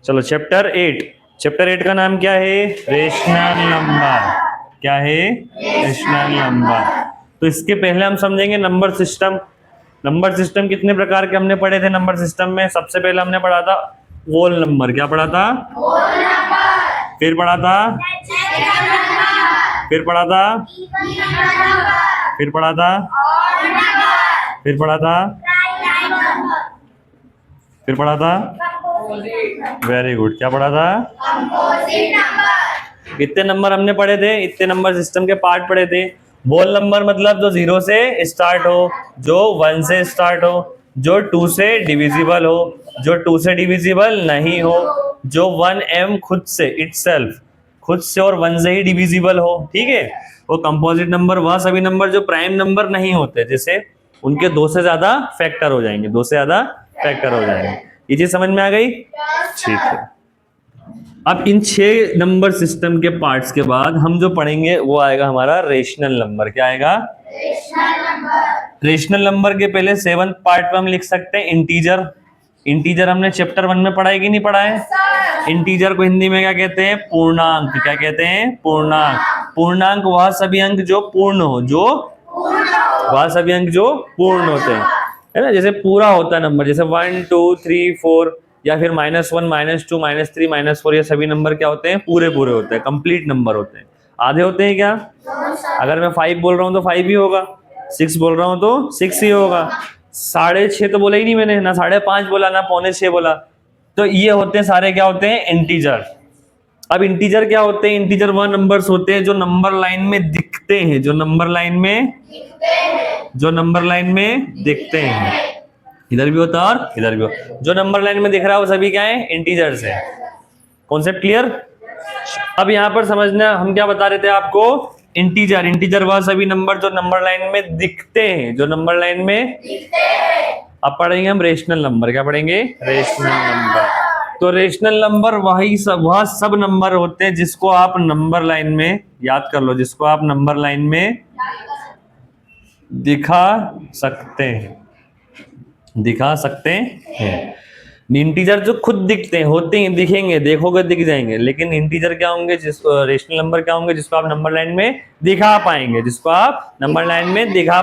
चलो चैप्टर 8 का नाम क्या है? Rational number. क्या है? Rational number. तो इसके पहले हम समझेंगे नंबर सिस्टम। नंबर सिस्टम कितने प्रकार के हमने पढ़े थे नंबर सिस्टम में? सबसे पहले हमने पढ़ा था होल नंबर। क्या पढ़ा था? Whole number. फिर पढ़ा था, फिर पढ़ा था, फिर पढ़ा था, फिर पढ़ा था, फिर पढ़ा था। Very good. क्या पढ़ा था? कितने नंबर हमने पढ़े थे? इतने नंबर सिस्टम के पार्ट पढ़े थे। होल नंबर मतलब जो 0 से स्टार्ट हो, जो 1 से स्टार्ट हो, जो 2 से डिविजिबल हो, जो 2 से डिविजिबल नहीं हो, जो 1m खुद से और 1 से ही डिविजिबल हो। ठीक है। वो कंपोजिट नंबर वह सभी नंबर जो प्राइम नंबर नहीं होते, जैसे उनके 2 से ज्यादा फैक्टर हो जाएंगे, 2 से ज्यादा फैक्टर हो जाएंगे। ये चीज समझ में आ गई? ठीक है। अब इन 6 नंबर सिस्टम के पार्ट्स के बाद हम जो पढ़ेंगे वो आएगा हमारा रेशनल नंबर। क्या आएगा? रेशनल नंबर के पहले 7th पार्ट में हम लिख सकते हैं इंटीजर। इंटीजर हमने चैप्टर 1 में पढ़ा है कि नहीं पढ़ा है? इंटीजर को हिंदी में क्या कहते हैं? पूर्णांक। क्या कहते हैं? पूर्णांक। पूर्णांक वह सभी अंक जो पूर्ण हो, वह सभी अंक जो पूर्ण होते हैं, है ना। जैसे पूरा होता है नंबर, जैसे 1 2 3 4, या फिर -1 -2 -3 -4, ये सभी नंबर क्या होते हैं? पूरे होते हैं, कंप्लीट नंबर होते हैं। आधे होते हैं क्या? अगर मैं 5 बोल रहा हूँ तो 5 ही होगा, 6 बोल रहा हूँ तो 6 ही होगा, 6.5 तो बोला ही नहीं मैंने, ना 5.5 बोला, ना 5.25 बोला। तो ये होते हैं सारे, क्या होते हैं? इंटीजर। अब इंटीजर क्या होते हैं? इंटीजर वह नंबर्स होते हैं जो नंबर लाइन में दिखते हैं, जो नंबर लाइन में दिखते हैं। इधर भी होता है और इधर भी होता है। जो नंबर लाइन में दिख रहा है वो सभी क्या है? इंटीजर्स है। Concept clear? अब यहाँ पर समझना, हम क्या बता रहे थे आपको? इंटीजर वह सभी नंबर जो नंबर लाइन में दिखते हैं, जो नंबर लाइन में दिखते हैं। अब पढ़ेंगे हम रेशनल नंबर। क्या पढ़ेंगे? Rational number. तो रेशनल नंबर वह सब नंबर होते हैं जिसको आप नंबर लाइन में, याद कर लो, जिसको आप नंबर लाइन में दिखा सकते हैं। इंटीजर जो खुद दिखते हैं, होते हैं, दिखेंगे, देखोगे दिख जाएंगे, लेकिन इंटीजर क्या होंगे? रेशनल नंबर क्या होंगे? जिसको आप नंबर लाइन में दिखा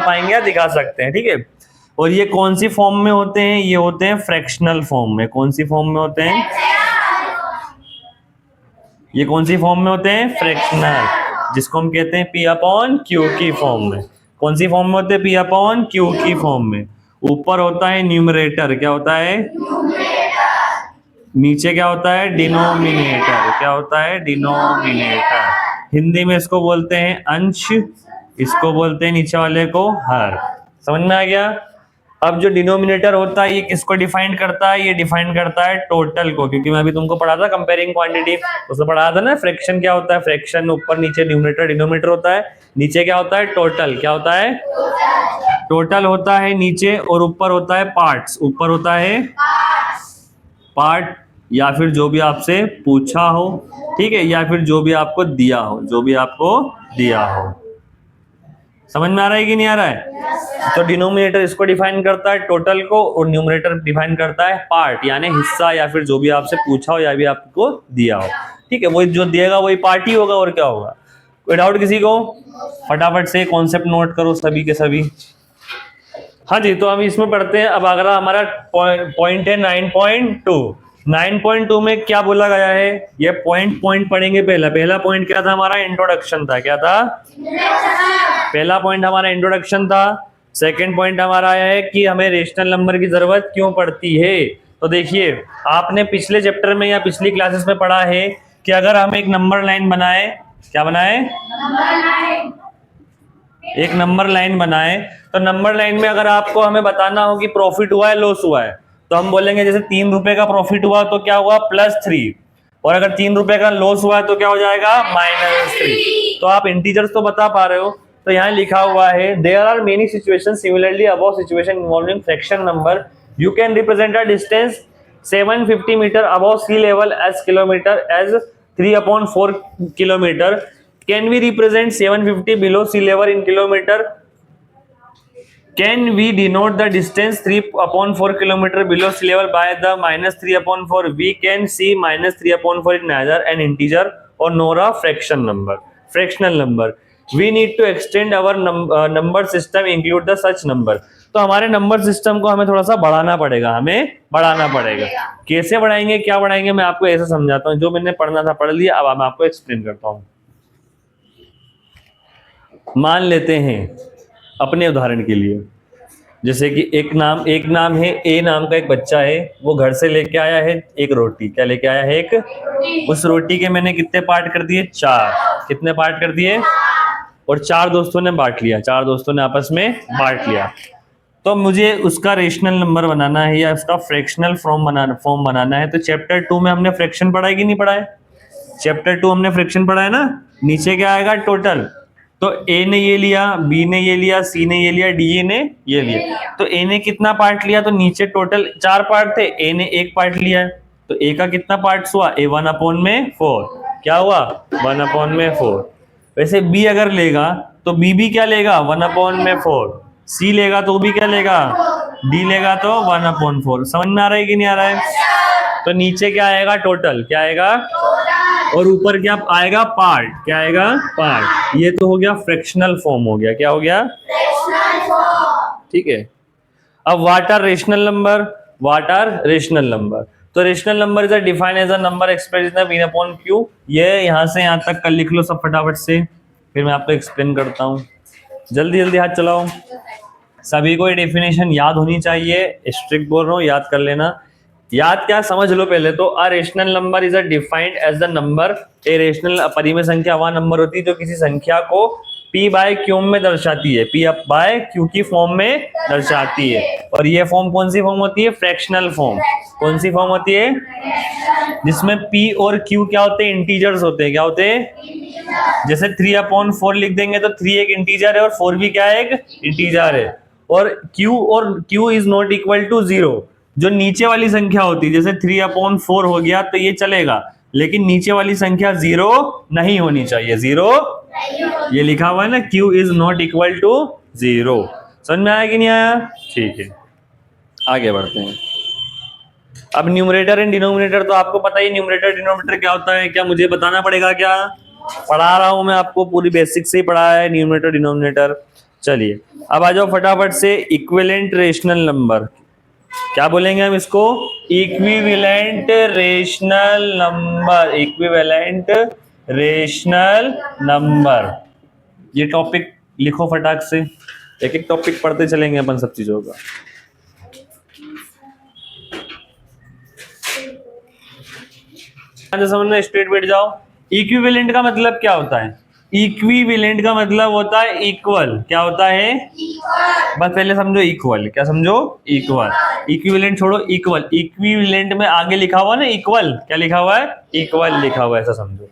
पाएंगे, या दिखा सकते हैं। ठीक है। और ये कौन सी फॉर्म में होते हैं? ये होते हैं फ्रैक्शनल फॉर्म में। कौन सी फॉर्म में होते हैं? ये कौन सी फॉर्म में होते हैं? फ्रैक्शनल, जिसको हम कहते हैं P/Q की फॉर्म में। कौन सी फॉर्म में होते हैं? P/Q की फॉर्म में। ऊपर होता है न्यूमरेटर। क्या होता है? नीचे क्या होता है? डिनोमिनेटर। क्या होता है? डिनोमिनेटर। हिंदी में इसको बोलते हैं अंश, इसको बोलते हैं नीचे वाले को हर। समझ में आ गया? अब जो डिनोमिनेटर होता है ये किसको डिफाइन करता है? ये डिफाइन करता है टोटल को, क्योंकि मैं अभी तुमको पढ़ा था कंपेयरिंग क्वांटिटी, उसमें पढ़ा था ना फ्रैक्शन क्या होता है? फ्रैक्शन ऊपर नीचे न्यूमरेटर डिनोमिनेटर होता है, नीचे क्या होता है? टोटल। क्या होता है? टोटल होता है नीचे, और ऊपर होता है पार्ट्स। ऊपर होता है पार्ट, या फिर जो भी आपसे पूछा हो, ठीक है, या फिर जो भी आपको दिया हो, समझ में आ रहा है कि नहीं आ रहा है? तो डिनोमिनेटर इसको डिफाइन करता है टोटल को, और न्यूमरेटर डिफाइन करता है पार्ट, यानी हिस्सा, या फिर जो भी आपसे पूछा हो या भी आपको दिया हो। ठीक है। वही जो दिएगा वही पार्ट ही होगा, और क्या होगा? कोई डाउट किसी को? फटाफट से कॉन्सेप्ट नोट करो सभी के सभी। हाँ जी, तो हम इसमें पढ़ते हैं। अब अगला हमारा पॉइंट है 9.2। 9.2 में क्या बोला गया है? ये पॉइंट पढ़ेंगे। पहला पॉइंट क्या था हमारा? इंट्रोडक्शन था। क्या था? पहला पॉइंट हमारा इंट्रोडक्शन था। सेकंड पॉइंट हमारा आया है कि हमें रेशनल नंबर की जरूरत क्यों पड़ती है। तो देखिए, आपने पिछले चैप्टर में या पिछली क्लासेस में पढ़ा है कि अगर हम एक नंबर लाइन बनाए, क्या बनाए? एक नंबर लाइन बनाए, तो नंबर लाइन में अगर आपको हमें बताना हो कि प्रॉफिट हुआ है, लॉस हुआ है, तो हम बोलेंगे जैसे 3 रुपए का प्रॉफिट हुआ तो क्या हुआ? +3, और अगर 3 रुपए का लॉस हुआ है तो क्या हो जाएगा? -3। तो आप इंटीजर्स तो बता पा रहे हो। तो यहाँ लिखा हुआ है there are many situation similarly above situation involving fraction number you can represent a distance 750 metre above sea level as kilometre as 3/4 kilometre. Can we represent 750 below sea level in kilometer? Can we denote the distance 3/4 kilometre below sea level by the -3/4? We can see -3/4 in neither an integer और nor a fractional number. We need to extend our number system include the such number. तो हमारे number system को हमें थोड़ा सा बढ़ाना पड़ेगा, कैसे बढ़ाएंगे, क्या बढ़ाएंगे, मैं आपको ऐसे समझाता हूँ. जो मैंने पढ़ना था पढ़ लिया, अब मैं आपको एक्सप्लेन करता हूँ. मान लेते हैं अपने उदाहरण के लिए, जैसे कि एक नाम है, ए नाम का एक बच्चा है, वो घर से लेके आया है एक रोटी. क्या लेके आया है? एक. उस रोटी के मैंने कितने पार्ट कर दिए? 4. कितने पार्ट कर दिए? और 4 दोस्तों ने बांट लिया, 4 दोस्तों ने आपस में बांट लिया. तो मुझे उसका रेशनल नंबर बनाना है या उसका फ्रैक्शनल फॉर्म बनाना है. तो चैप्टर 2 में हमने फ्रैक्शन पढ़ा है कि नहीं पढ़ा है? चैप्टर 2 हमने फ्रैक्शन पढ़ा है ना. नीचे क्या आएगा? टोटल. तो ए ने ये लिया, बी ने ये लिया, सी ने ये लिया, डी ने ये लिया. तो ए ने कितना पार्ट लिया? तो नीचे टोटल 4 पार्ट थे, ए ने 1 पार्ट लिया है. तो ए का कितना पार्ट्स हुआ? ए 1/4. क्या हुआ? 1/4. वैसे बी अगर लेगा तो बी भी क्या लेगा? 1/4. सी लेगा तो भी क्या लेगा? डी लेगा तो 1/4. समझ में आ रहा है कि नहीं आ रहा है? तो नीचे क्या आएगा? टोटल. क्या आएगा? और ऊपर क्या आएगा? पार्ट. क्या आएगा? पार्ट. ये तो हो गया फ्रैक्शनल फॉर्म हो गया. क्या हो गया? ठीक है. अब व्हाट आर रेशनल नंबर? तो rational number is defined as a number expressed in v upon q. ये यहां से यहां तक कर लिख लो सब फटाफट से, फिर मैं आपको एक्सप्लेन करता हूँ. जल्दी हाथ चलाओ. सभी को ये डेफिनेशन याद होनी चाहिए. स्ट्रिक्ट बोल रहा हूँ, याद कर लेना. याद क्या, समझ लो पहले तो. A rational number is defined as the number. A rational परिमेय संख्या वह नंबर होती है जो किसी संख्या को p बाय क्यू में दर्शाती है, p बाय क्यू की फॉर्म में दर्शाती है. और ये फॉर्म कौन सी फॉर्म होती है? Fractional form. कौन सी फॉर्म होती है? जिसमें p और q क्या होते हैं? इंटीजर्स होते हैं. क्या होते हैं? जैसे 3/4 लिख देंगे तो 3 एक इंटीजर है और 4 भी क्या है? एक इंटीजर है. और q is not equal to 0. जो नीचे वाली संख्या होती है, जैसे 3/4 हो गया तो ये चलेगा, लेकिन नीचे वाली संख्या 0 नहीं होनी चाहिए. 0 ये लिखा हुआ है ना, q is not equal to 0. समझ में आया कि नहीं आया? ठीक है, आगे बढ़ते हैं. अब न्यूमरेटर एंड डिनोमिनेटर तो आपको पता ही, न्यूमरेटर डिनोमिनेटर क्या होता है. क्या मुझे बताना पड़ेगा? क्या पढ़ा रहा हूं मैं आपको, पूरी बेसिक से ही पढ़ा है न्यूमरेटर डिनोमिनेटर. चलिए अब आ जाओ फटाफट से. Equivalent rational number. क्या बोलेंगे हम इसको? Equivalent rational number. Equivalent rational number. ये टॉपिक लिखो फटाक से, एक एक टॉपिक पढ़ते चलेंगे अपन सब चीजों का. समझना, स्ट्रेट बैठ जाओ. इक्विवेलेंट का मतलब क्या होता है? इक्विवेलेंट का मतलब होता है इक्वल. क्या होता है? बस पहले समझो इक्वल. क्या समझो? इक्वल. इक्विवेलेंट छोड़ो, इक्वल. इक्विवेलेंट में आगे लिखा हुआ ना इक्वल. क्या लिखा हुआ है? इक्वल लिखा हुआ है, ऐसा समझो.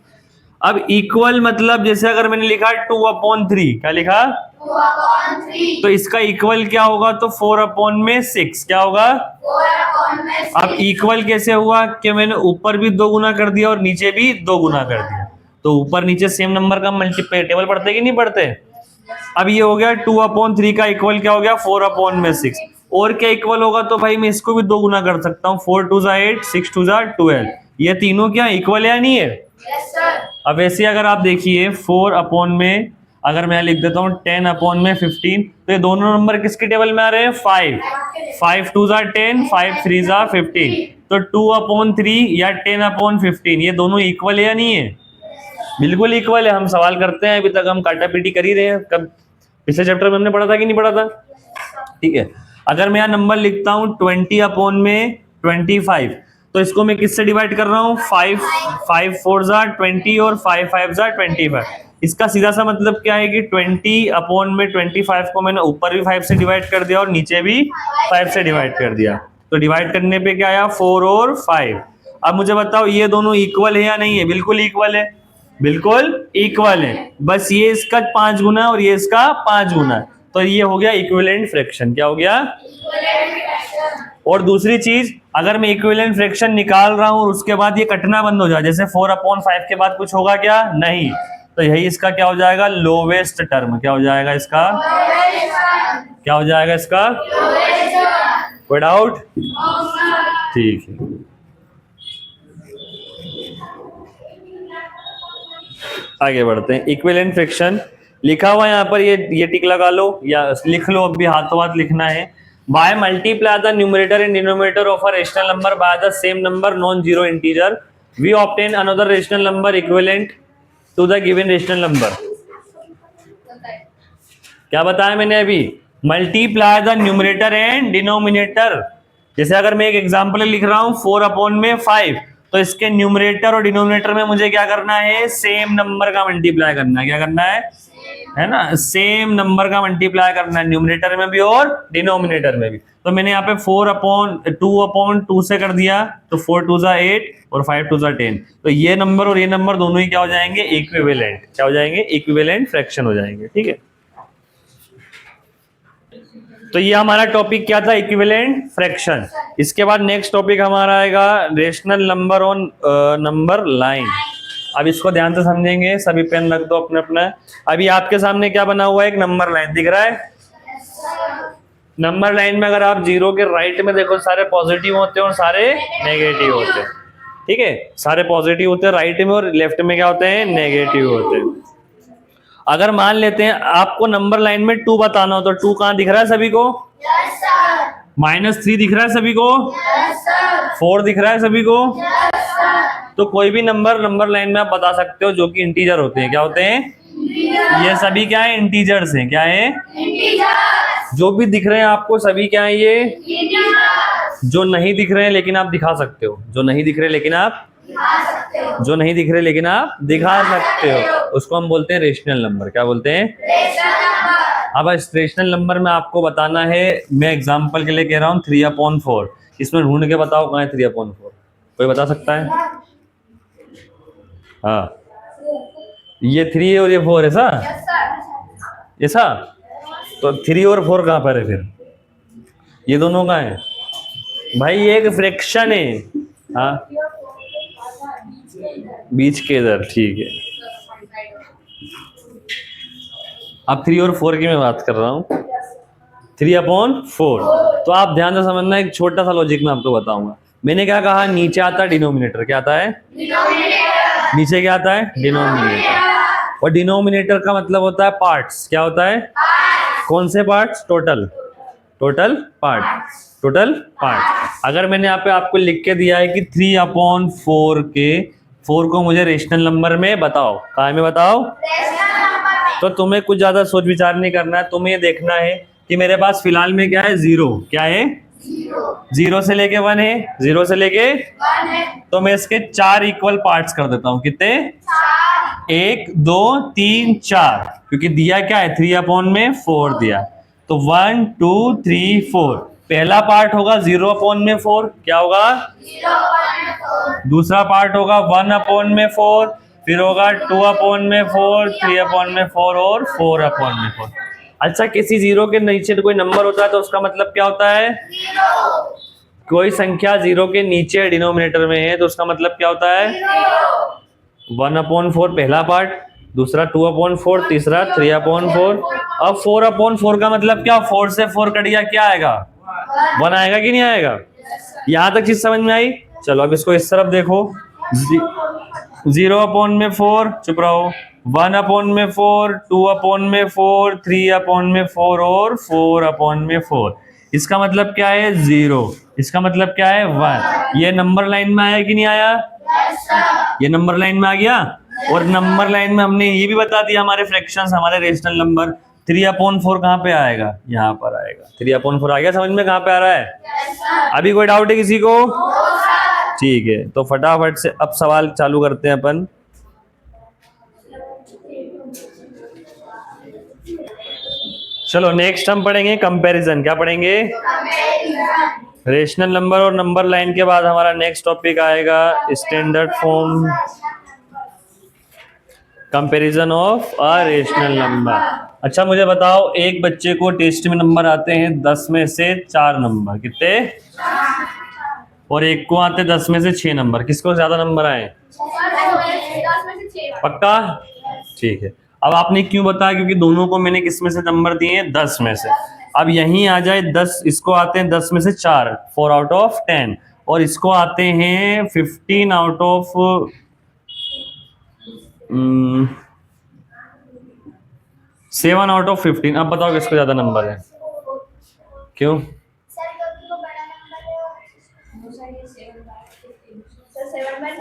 अब इक्वल मतलब जैसे अगर मैंने लिखा 2/3. क्या लिखा? 2/3. तो इसका इक्वल क्या होगा? तो 4/6. क्या होगा? 4/6. अब इक्वल कैसे हुआ कि मैंने ऊपर भी 2 गुना कर दिया और नीचे भी 2 गुना कर दिया. तो ऊपर नीचे सेम नंबर का मल्टीप्लाई पढ़ते कि नहीं पढ़ते? अब ये हो गया 2/3 का इक्वल क्या हो गया? 4/6. और क्या इक्वल होगा? तो भाई मैं इसको भी 2 गुना कर सकता हूँ. 4 2 8, 6 2 12. ये तीनों क्या इक्वल है या नहीं है? अब वैसे अगर आप देखिए 4 में अगर मैं लिख देता हूँ 10/15, तो ये दोनों नंबर किसके टेबल में आ रहे हैं? 5 2 10, 5 3 15. तो 2/3 या 10/15 ये दोनों इक्वल है या नहीं है? बिल्कुल इक्वल है. हम सवाल करते हैं, अभी तक हम काटापीटी कर ही रहे हैं. कब पिछले चैप्टर में हमने पढ़ा था कि नहीं पढ़ा था? ठीक है. अगर मैं यहाँ नंबर लिखता हूँ 20/25, तो इसको मैं किससे डिवाइड कर रहा हूँ? 5 4 20 और 5 5 25. इसका सीधा सा मतलब क्या है कि 20/25 को मैंने ऊपर भी 5 से डिवाइड कर दिया और नीचे भी 5 से डिवाइड कर दिया. तो डिवाइड करने पे क्या आया? 4 और 5. अब मुझे बताओ ये दोनों इक्वल है या नहीं है? बिल्कुल इक्वल है. बिल्कुल इक्वल है. बस ये इसका 5 गुना और ये इसका 5 गुना. तो ये हो गया इक्विवेलेंट फ्रैक्शन. क्या हो गया? और दूसरी चीज, अगर मैं इक्विवेलेंट फ्रैक्शन निकाल रहा हूं और उसके बाद ये कटना बंद हो जाए, जैसे 4/5 के बाद कुछ होगा क्या? नहीं. तो तो यही इसका क्या हो जाएगा, लोवेस्ट टर्म। क्या हो जाएगा इसका, क्या हो जाएगा इसका, कोई डाउट? ठीक है, आगे बढ़ते हैं। इक्विवेलेंट फ्रैक्शन लिखा हुआ है यहाँ पर, ये टिक लगा लो या लिख लो, अभी हाथों हाथ लिखना है। By multiply the numerator and denominator of a rational number by the same number non zero integer, we obtain another rational number equivalent to the given rational number. क्या बताया मैंने अभी, multiply the numerator and denominator. जैसे अगर मैं एक example लिख रहा हूं 4/5, तो इसके न्यूमरेटर और डिनोमिनेटर में मुझे क्या करना है, सेम नंबर का मल्टीप्लाई करना है। क्या करना है ना, सेम नंबर का मल्टीप्लाई करना है, न्यूमरेटर में भी और डिनोमिनेटर में भी। तो मैंने यहाँ पे 4/2 से कर दिया, तो 4 2 8 और 5 2 10। तो ये नंबर और ये नंबर दोनों ही क्या हो जाएंगे, इक्विवेलेंट। क्या हो जाएंगे, इक्विवेलेंट फ्रैक्शन हो जाएंगे। ठीक है, तो ये हमारा टॉपिक क्या था, इक्विवेलेंट फ्रैक्शन। इसके बाद नेक्स्ट टॉपिक हमारा आएगा rational number on number line. अब इसको ध्यान से समझेंगे, सभी पेन रख दो अपने अपना। अभी आपके सामने क्या बना हुआ है, एक नंबर लाइन दिख रहा है। नंबर लाइन में अगर आप जीरो के राइट में देखो, सारे पॉजिटिव होते हैं और सारे नेगेटिव होते हैं। ठीक है, सारे पॉजिटिव होते हैं राइट में, और लेफ्ट में क्या होते हैं, नेगेटिव होते हैं। अगर मान लेते हैं आपको नंबर लाइन में 2 बताना हो, तो 2 कहाँ दिख रहा है सभी को? Yes sir. -3 दिख रहा है सभी को? Yes sir. 4 दिख रहा है सभी को? Yes sir. तो कोई भी नंबर लाइन में आप बता सकते हो, जो कि इंटीजर होते हैं। क्या होते हैं? ये सभी क्या है, इंटीजर्स हैं। क्या है? इंटीजर्स। जो भी दिख रहे हैं आपको सभी क्या है, ये इंटीजर्स। जो नहीं दिख रहे हैं लेकिन आप दिखा सकते हो, जो नहीं दिख रहे लेकिन आप दिखा सकते हो, जो नहीं दिख रहे लेकिन आप दिखा सकते हो, उसको हम बोलते हैं रेशनल नंबर। क्या बोलते हैं? Rational number. अब इस रेशनल नंबर में आपको बताना है, मैं एग्जांपल के लिए कह रहा हूँ 3/4। इसमें ढूंढ के बताओ कहाँ है 3/4, कोई बता सकता है? हाँ, ये 3 है और ये 4 है सा, यस सर। ऐसा। तो 3 और 4 कहाँ पर है फिर, ये दोनों कहाँ है भाई? ये एक फ्रैक्शन है। हाँ, बीच के इधर। ठीक है, अब 3 और 4 की मैं बात कर रहा हूँ, 3/4। तो आप ध्यान से समझना, एक छोटा सा लॉजिक मैं आपको बताऊंगा। मैंने क्या कहा, नीचे आता है डिनोमिनेटर। क्या आता है? डिनोमिनेटर। नीचे क्या आता है? डिनोमिनेटर। और डिनोमिनेटर का मतलब होता है पार्ट्स। क्या होता है? कौन से parts? Total part. Total part. अगर मैंने यहाँ पे आपको लिख के दिया है कि 3/4 के 4 को मुझे रेशनल नंबर में बताओ, कहाँ में बताओ, रेशनल नंबर में। तो तुम्हें कुछ ज्यादा सोच विचार नहीं करना है। तुम्हें ये देखना है कि मेरे पास फिलहाल में क्या है, 0। क्या है? 0 से लेके 1 है, 0 से लेके 1 है। तो मैं इसके 4 इक्वल पार्ट्स कर देता हूँ। कितने? 4। 1 2 3 4, क्योंकि दिया क्या है, 3/4 दिया। तो 1 2 3 4, पहला पार्ट होगा 0/4। क्या होगा? 0/4। दूसरा पार्ट होगा 1/4, फिर होगा 2/4, 3/4 और 4/4। अच्छा, किसी 0 के नीचे कोई नंबर होता है तो उसका मतलब क्या होता है? 0। कोई संख्या 0 के नीचे डिनोमिनेटर में है तो उसका मतलब क्या होता है? 1/4 पहला पार्ट, दूसरा 2/4, तीसरा 3/4। अब 4/4 का मतलब क्या? 4 से 4 कट गया, क्या आएगा? 1 आएगा कि नहीं आएगा? यहां तक चीज समझ में आई? चलो अब इसको इस तरफ देखो। 0/4, चुप रहो, 1/4, 2/4, 3/4 और 4/4। इसका मतलब क्या है? 0। इसका मतलब क्या है? 1। ये नंबर लाइन में आया कि नहीं आया? ये नंबर लाइन में आ गया। और नंबर लाइन में हमने ये भी बता दिया, हमारे फ्रैक्शंस, हमारे रेशनल नंबर 3/4 कहाँ पे आएगा? यहाँ पर आएगा। 3/4 आ गया समझ में, कहाँ पे आ रहा है? अभी कोई डाउट है किसी को? ठीक है, तो फटाफट से अब सवाल चालू करते हैं अपन। चलो नेक्स्ट हम पढ़ेंगे कंपैरिजन। क्या पढ़ेंगे? रेशनल नंबर और नंबर लाइन के बाद हमारा नेक्स्ट टॉपिक आएगा standard form, comparison of a rational number. अच्छा मुझे बताओ, एक बच्चे को टेस्ट में नंबर आते हैं 10 में से 4 नंबर, कितने? और एक को आते 10 में से 6 नंबर, किसको ज्यादा नंबर आए? पक्का? ठीक है। अब आपने क्यों बताया, क्योंकि दोनों को मैंने किस में से नंबर दिए हैं, 10 में से। अब यहीं आ जाए 10, इसको आते हैं 10 में से 4, 4 आउट ऑफ 10, और इसको आते हैं 15 आउट ऑफ 7 आउट ऑफ 15। अब बताओ किसको ज्यादा नंबर है, क्यों? सर क्योंकि वो बड़ा नंबर है और सर ये 7/15 सर 7/7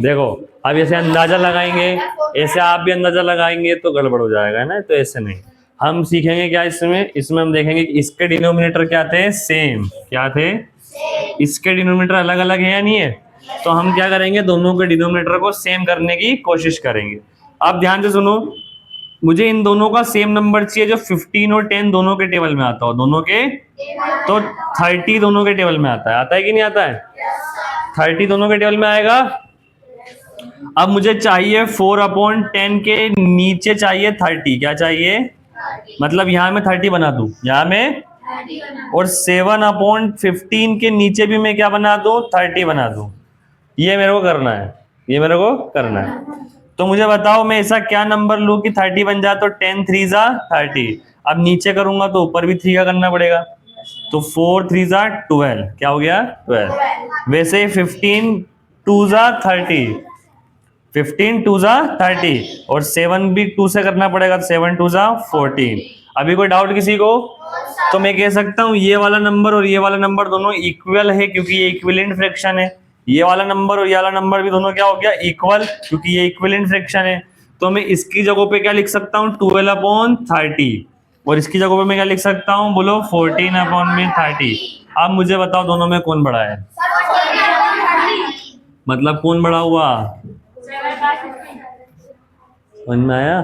देखो अब ऐसे अंदाजा लगाएंगे, ऐसे आप भी अंदाजा लगाएंगे तो गड़बड़ हो जाएगा, है ना। तो ऐसे नहीं, हम सीखेंगे क्या इसमें हम देखेंगे कि इसके डिनोमिनेटर क्या थे, सेम। क्या थे? इसके डिनोमिनेटर अलग अलग है या नहीं है, तो हम क्या करेंगे, दोनों के डिनोमिनेटर को सेम करने की कोशिश करेंगे। आप ध्यान से सुनो, मुझे इन दोनों का सेम नंबर चाहिए जो 15 और 10 दोनों के टेबल में आता हो, दोनों के, तो 30 दोनों के टेबल में आता है कि नहीं आता है? 30 दोनों के टेबल में आएगा। अब मुझे चाहिए 4/10 के नीचे चाहिए 30। क्या चाहिए? मतलब यहां मैं 30 बना दूं, यहां में, और 7/15 के नीचे भी मैं क्या बना दूं, 30 बना दूं। ये मेरे को करना है, ये मेरे को करना है। तो मुझे बताओ मैं ऐसा क्या नंबर लूं कि 30 बन जाए, तो 10 3 जा 30। अब नीचे करूंगा तो ऊपर भी 3 का करना पड़ेगा, तो 4 3 जा 12। क्या हो गया? 12। वैसे 15 2 जा 30, 15 2 जा 30, और 7 भी 2 से करना पड़ेगा, 7 2 जा 14। अभी कोई डाउट किसी को? तो मैं कह सकता हूं ये वाला नंबर और ये वाला नंबर दोनों इक्वल है, क्योंकि ये इक्विवेलेंट फ्रैक्शन है। ये वाला नंबर और ये वाला नंबर भी दोनों क्या हो गया, इक्वल, क्योंकि ये इक्विवेलेंट फ्रैक्शन है। तो मैं इसकी जगह पे क्या लिख सकता हूँ, 12/30, और इसकी जगह पे मैं क्या लिख सकता हूँ, बोलो 14/30। अब मुझे बताओ दोनों में कौन बड़ा है, मतलब कौन बड़ा हुआ, समझ में आया?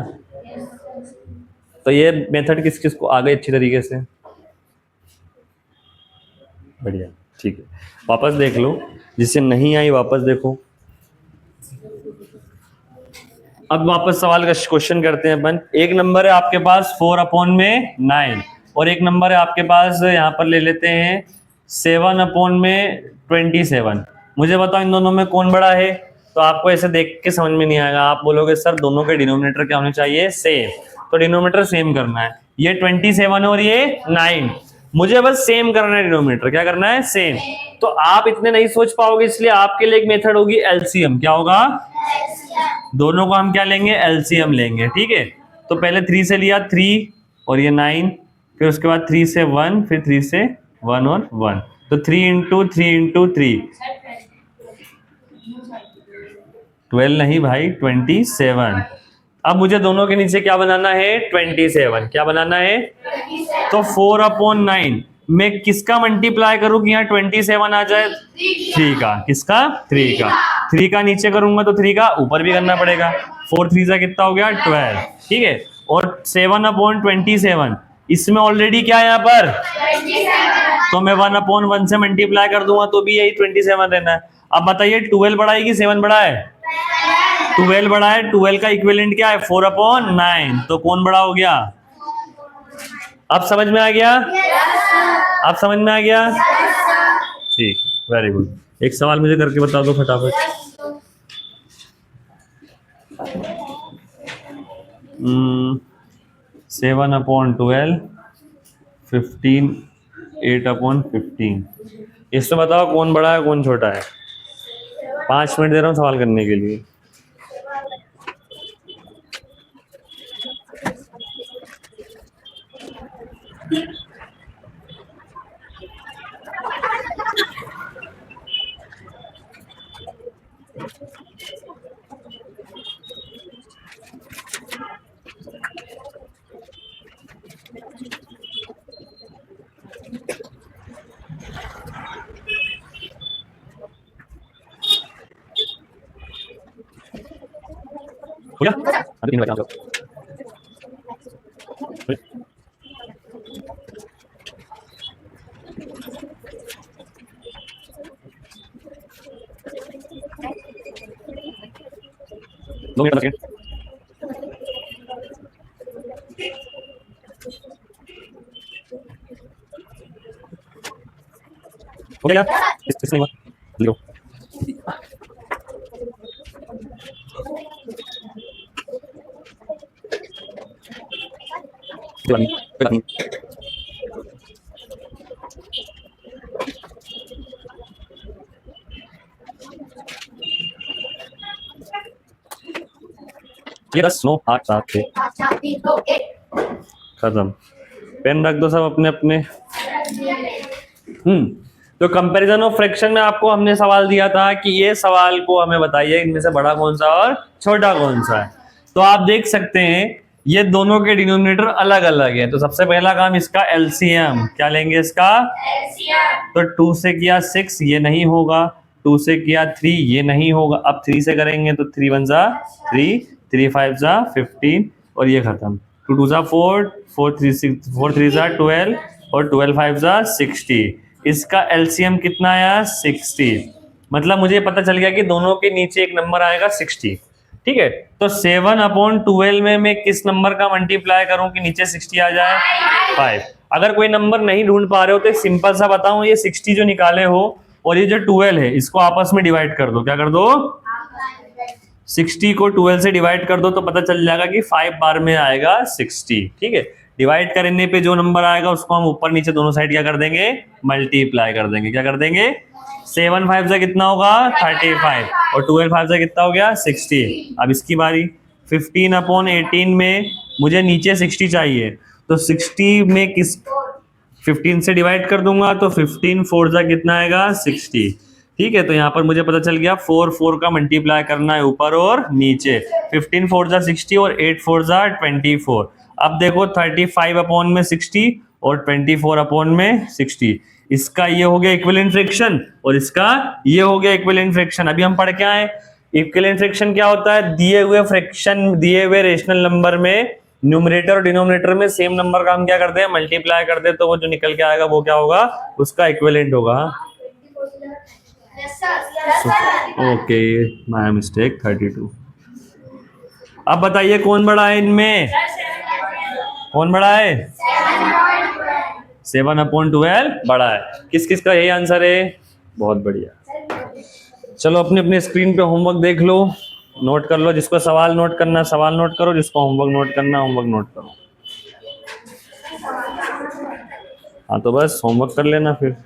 तो ये मेथड किस किस को आ गई अच्छी तरीके से? बढ़िया, ठीक है। वापस देख लो, जिससे नहीं आई वापस देखो। अब वापस सवाल का क्वेश्चन करते हैं अपन। एक नंबर है आपके पास 4/9, और एक नंबर है आपके पास, यहाँ पर ले लेते हैं 7/27। मुझे बताओ इन दोनों में कौन बड़ा है। तो आपको ऐसे देख के समझ में नहीं आएगा, आप बोलोगे सर दोनों के डिनोमिनेटर क्या होने चाहिए, सेम। तो डिनोमिनेटर सेम करना है, ये 27 और ये 9, मुझे बस सेम करना है डिनोमिनेटर। क्या करना है? सेम। तो आप इतने नहीं सोच पाओगे, इसलिए आपके लिए एक मेथड होगी एलसीएम। क्या होगा? दोनों को हम क्या लेंगे, एलसीएम लेंगे, ठीक है। तो पहले 3 से लिया 3 और ये 9, फिर उसके बाद 3 से 1, फिर 3 से 1 और 1, तो 3 × 3 × 3 12 नहीं भाई, 27। अब मुझे दोनों के नीचे क्या बनाना है, 27। क्या बनाना है? तो 4/9 मैं किसका मल्टीप्लाई करूं कि यहाँ 27 आ जाए, 3 का। किसका? 3 का। 3 का नीचे करूंगा तो 3 का ऊपर भी करना पड़ेगा। 4 3 से कितना हो गया, 12, ठीक है। और 7/27 इसमें ऑलरेडी क्या है यहाँ पर, तो मैं 1/1 से मल्टीप्लाई कर दूंगा तो भी यही 27 रहना है। अब बताइए 12 बड़ा है कि 7 बड़ा है? 12 बड़ा है। 12 का इक्विवेलेंट क्या है, 4/9, तो कौन बड़ा हो गया? अब समझ में आ गया? अब समझ में आ गया? ठीक, वेरी गुड। एक सवाल मुझे करके बता दो फटाफट। 7/12, 15, 8/15। इसमें बताओ कौन बड़ा है कौन छोटा है। 5 मिनट दे रहा हूँ सवाल करने के लिए। हो गया? अभी 3 बचा। दो मिनट बचे। हो गया? इससे नहीं हुआ, लिखो। ये 10 9 8 7 6 5 4 3 2 1 खत्म। पेन रख दो सब अपने अपने। तो कंपैरिजन ऑफ फ्रैक्शन में आपको हमने सवाल दिया था कि ये सवाल को हमें बताइए इनमें से बड़ा कौन सा और छोटा कौन सा है। तो आप देख सकते हैं ये दोनों के डिनोमिनेटर अलग अलग है। तो सबसे पहला काम इसका एलसीएम क्या लेंगे इसका। तो 2 से किया 6 ये नहीं होगा, 2 से किया 3 ये नहीं होगा। अब 3 से करेंगे तो 3 1 जा 3 3 5 जा 15 और ये खत्म। 2 2 जा 4 4 3 6 4 3 जा 12 और 12 5 जा 60। इसका एलसीएम कितना आया 60। मतलब मुझे पता चल गया कि दोनों के नीचे एक नंबर आएगा 60। ठीक है, तो 7/12 में मैं किस नंबर का मल्टीप्लाई करूं कि नीचे 60 आ जाए 5। अगर कोई नंबर नहीं ढूंढ पा रहे हो तो सिंपल सा बताऊं, ये 60 जो निकाले हो और ये जो 12 है इसको आपस में डिवाइड कर दो। क्या कर दो 60 को 12 से डिवाइड कर दो तो पता चल जाएगा कि 5 बार में आएगा 60। ठीक है, डिवाइड करने पे जो नंबर आएगा उसको हम ऊपर नीचे दोनों साइड क्या कर देंगे मल्टीप्लाई कर देंगे। क्या कर देंगे 7 5 से कितना होगा 35 और 12 5 से कितना हो गया 60। अब इसकी बारी 15/18 में मुझे नीचे 60 चाहिए तो 60 में किस 15 से डिवाइड कर दूंगा तो 15 4 जा कितना आएगा 60। ठीक है, तो यहाँ पर मुझे पता चल गया 4 4 का मल्टीप्लाई करना है ऊपर और नीचे। 15 4 जा 60 और 8 4 जा 24। अब देखो 35 में 60 और 24 में 60। इसका ये हो गया इक्विवेलेंट फ्रैक्शन और इसका ये हो गया इक्विवेलेंट फ्रैक्शन। अभी हम पढ़ के आए इक्विवेलेंट फ्रैक्शन क्या होता है, दिए हुए फ्रैक्शन दिए हुए रेशनल नंबर में न्यूमरेटर और डिनोमिनेटर में सेम नंबर का हम क्या करते हैं मल्टीप्लाई करते हैं तो वो जो निकल के आएगा वो क्या होगा उसका इक्विवेलेंट होगा। Okay my mistake 32। अब बताइए कौन बड़ा है इनमें, कौन बड़ा है 7/12 बड़ा है। किस किस का यही आंसर है, बहुत बढ़िया। चलो अपने अपने स्क्रीन पे होमवर्क देख लो, नोट कर लो। जिसको सवाल नोट करना सवाल नोट करो, जिसको होमवर्क नोट करना होमवर्क नोट करो। हाँ तो बस होमवर्क कर लेना फिर।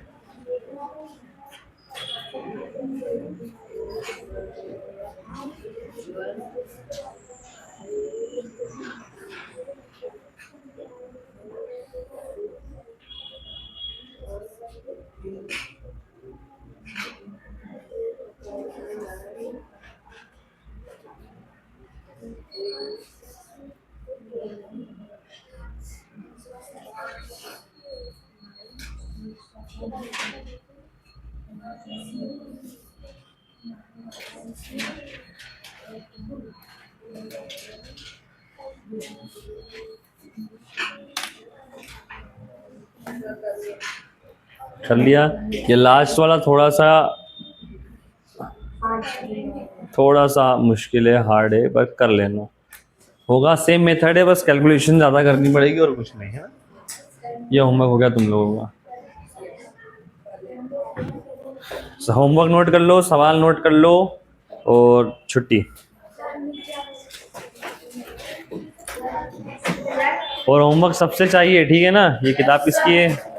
कर लिया। ये लास्ट वाला थोड़ा सा मुश्किल है, हार्ड है, पर कर लेना होगा। सेम मेथड है, बस कैलकुलेशन ज़्यादा करनी पड़ेगी और कुछ नहीं है ना। ये होमवर्क हो गया तुम लोगों का। होमवर्क नोट कर लो, सवाल नोट कर लो और छुट्टी। और होमवर्क सबसे चाहिए, ठीक है ना। ये किताब किसकी है?